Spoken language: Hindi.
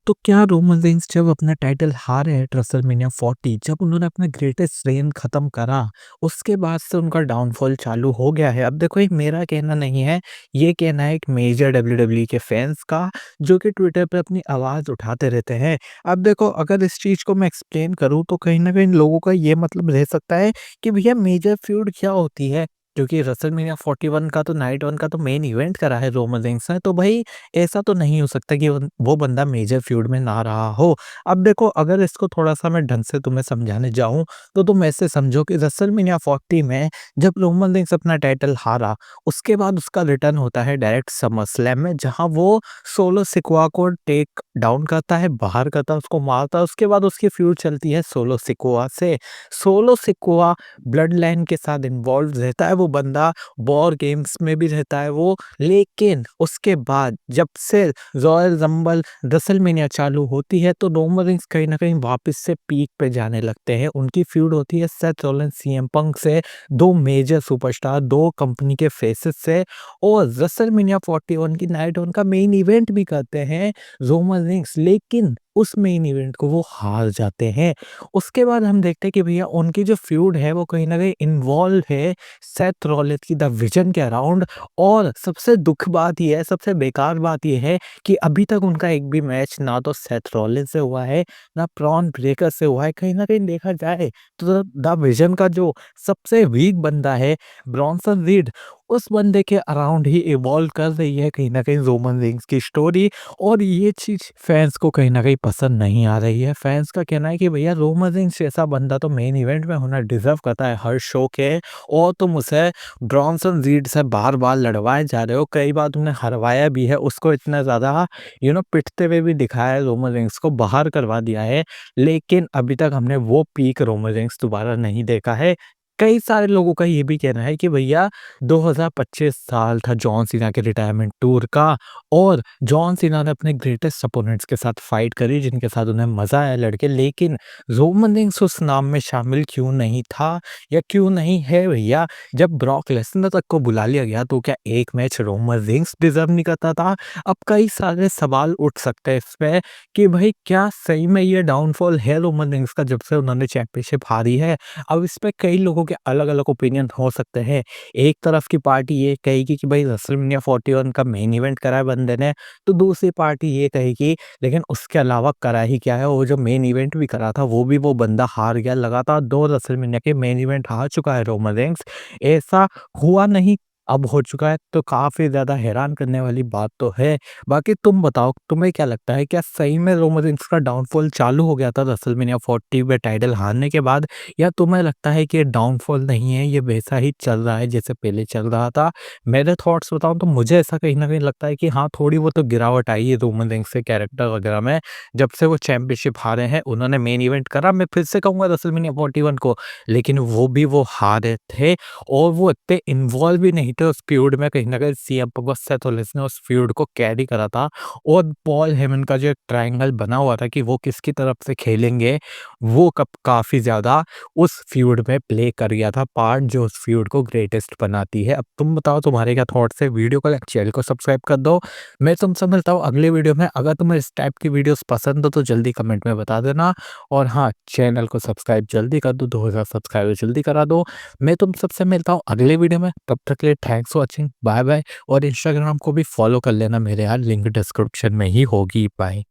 तो क्या रोमन रेंस जब अपना टाइटल हारे एट रेसलमेनिया 40 जब उन्होंने अपना ग्रेटेस्ट रेन खत्म करा, उसके बाद से उनका डाउनफॉल चालू हो गया है। अब देखो ये मेरा कहना नहीं है, ये कहना है एक मेजर डब्ल्यूडब्ल्यूई के फैन्स का, जो कि ट्विटर पे अपनी आवाज़ उठाते रहते हैं। अब देखो अगर इस चीज़ को मैं एक्सप्लेन करूँ तो कहीं न कहीं लोगों का ये मतलब रह सकता है कि भैया मेजर फ्यूड क्या होती है? क्योंकि रेसलमेनिया 41 का तो नाइट 1 का तो मेन इवेंट करा है रोमन रेंस ने, तो भाई ऐसा तो नहीं हो सकता कि वो बंदा मेजर फ्यूड में ना रहा हो। अब देखो अगर इसको थोड़ा-सा मैं ढंग से तुम्हें समझाने जाऊँ, तो तुम ऐसे समझो कि रेसलमेनिया 40 में जब रोमन रेंस अपना टाइटल हारा, उसके बाद उसका रिटर्न होता है डायरेक्ट समरस्लैम में, जहाँ वो सोलो सिकोआ को टेक डाउन करता है, बाहर करता है, उसको मारता है, उसके बाद उसकी फ्यूड चलती है सोलो सिकोआ से। सोलो सिकोआ ब्लड लाइन के साथ इन्वॉल्व रहता है वो बंदा, वॉर गेम्स में भी रहता है वो, लेकिन उसके बाद जब से रॉयल रंबल रेसलमेनिया चालू होती है तो रोमन रेंस कहीं न कहीं वापस से पीक पे जाने लगते हैं। उनकी फ्यूड होती है सेथ रॉलिन्स, सीएम पंक से, 2 मेजर सुपरस्टार, 2 कंपनी के फेसेस से, और रेसलमेनिया 41 की नाइट उनका मेन इवेंट भी करते हैं रोमन रेंस, लेकिन उस मेन इवेंट को वो हार जाते हैं। उसके बाद हम देखते हैं कि भैया उनकी जो फ्यूड है वो कहीं न कहीं इन्वॉल्व है सेथ रॉलिन्स की द विजन के अराउंड, और सबसे दुःख बात ये है, सबसे बेकार बात ये है कि अभी तक उनका एक भी मैच ना तो सेथ रॉलिन्स से हुआ है, ना प्रॉन ब्रेकर से हुआ है। कहीं न कहीं देखा जाए तो द विजन का जो सबसे वीक बंदा है, ब्रॉन्सन रीड, उस बंदे के अराउंड ही इवॉल्व कर रही है कहीं न कहीं रोमन रेंस की स्टोरी, और ये चीज़ फैन्स को कहीं न कहीं पसंद नहीं आ रही है। फैन्स का कहना है कि भैया रोमन रेंस जैसा बंदा तो मेन इवेंट में होना डिज़र्व करता है हर शो के, और तुम उसे ब्रॉन्सन रीड से बार-बार लड़वाए जा रहे हो। कई बार तुमने हरवाया भी है, उसको इतना ज़्यादा पिटते हुए भी दिखाया है, रोमन रेंस को बाहर करवा दिया है, लेकिन अभी तक हमने वो पीक रोमन रेंस दोबारा नहीं देखा है। कई सारे लोगों का ये भी कहना है कि भैया 2025 साल था जॉन सीना के रिटायरमेंट टूर का, और जॉन सीना ने अपने ग्रेटेस्ट अपोनेंट्स के साथ फाइट करी, जिनके साथ उन्हें मज़ा आया लड़के, लेकिन रोमन रेंस उस नाम में शामिल क्यों नहीं था या क्यों नहीं है भैया? जब ब्रॉक लेसनर तक को बुला लिया गया तो क्या एक मैच रोमन रेंस डिज़र्व नहीं करता था? अब कई सारे सवाल उठ सकते हैं इस पे कि भाई क्या सही में ये डाउनफॉल है रोमन रेंस का जब से उन्होंने चैंपियनशिप हारी है? अब इस पे कई लोगों के अलग-अलग ओपिनियन हो सकते हैं। एक तरफ की पार्टी ये कहेगी कि भाई रेसलमेनिया 41 का मेन इवेंट करा है बंदे ने, तो दूसरी पार्टी ये कहेगी लेकिन उसके अलावा करा ही क्या है, वो जो मेन इवेंट भी करा था वो भी वो बंदा हार गया। लगातार 2 रेसलमेनिया के मेन इवेंट हार चुका है रोमन रेंस। ऐसा हुआ नहीं, अब हो चुका है, तो काफ़ी ज़्यादा हैरान करने वाली बात तो है। बाकी तुम बताओ, तुम्हें क्या लगता है क्या सही में रोमन रेंस का डाउनफॉल चालू हो गया था रेसलमेनिया 40 में टाइटल हारने के बाद, या तुम्हें लगता है कि ये डाउनफॉल नहीं है, ये वैसा ही चल रहा है जैसे पहले चल रहा था? मेरे थॉट्स बताऊँ तो मुझे ऐसा कहीं न कहीं लगता है कि हाँ, थोड़ी बहुत तो गिरावट आई है रोमन रेंस के कैरेक्टर वगैरह में। जब से वो चैंपियनशिप हारे हैं, उन्होंने मेन इवेंट करा, मैं फिर से कहूँगा रेसलमेनिया 41 को, लेकिन वो भी वो हारे थे, और वो इतने इन्वॉल्व भी नहीं थे उस फ्यूड में। कहीं न कहीं सीएम पंक और सेथ रॉलिन्स ने उस फ्यूड को कैरी करा था, और पॉल हेमन का जो एक ट्रायंगल बना हुआ था कि वो किसकी तरफ से खेलेंगे, वो कब काफ़ी ज़्यादा उस फ्यूड में प्ले कर गया था पार्ट, जो उस फ्यूड को ग्रेटेस्ट बनाती है। अब तुम बताओ तुम्हारे क्या थॉट्स है? वीडियो को लाइक, चैनल को सब्सक्राइब कर दो। मैं तुमसे मिलता हूँ अगले वीडियो में। अगर तुम्हें इस टाइप की वीडियोस पसंद हो तो जल्दी कमेंट में बता देना, और हाँ, चैनल को सब्सक्राइब जल्दी कर दो, 2000 सब्सक्राइबर जल्दी करा दो। मैं तुम सबसे मिलता हूँ अगले वीडियो में, तब तक के लिए thanks for watching, bye bye. और इंस्टाग्राम को भी फॉलो कर लेना मेरे यार, लिंक डिस्क्रिप्शन में ही होगी। बाय।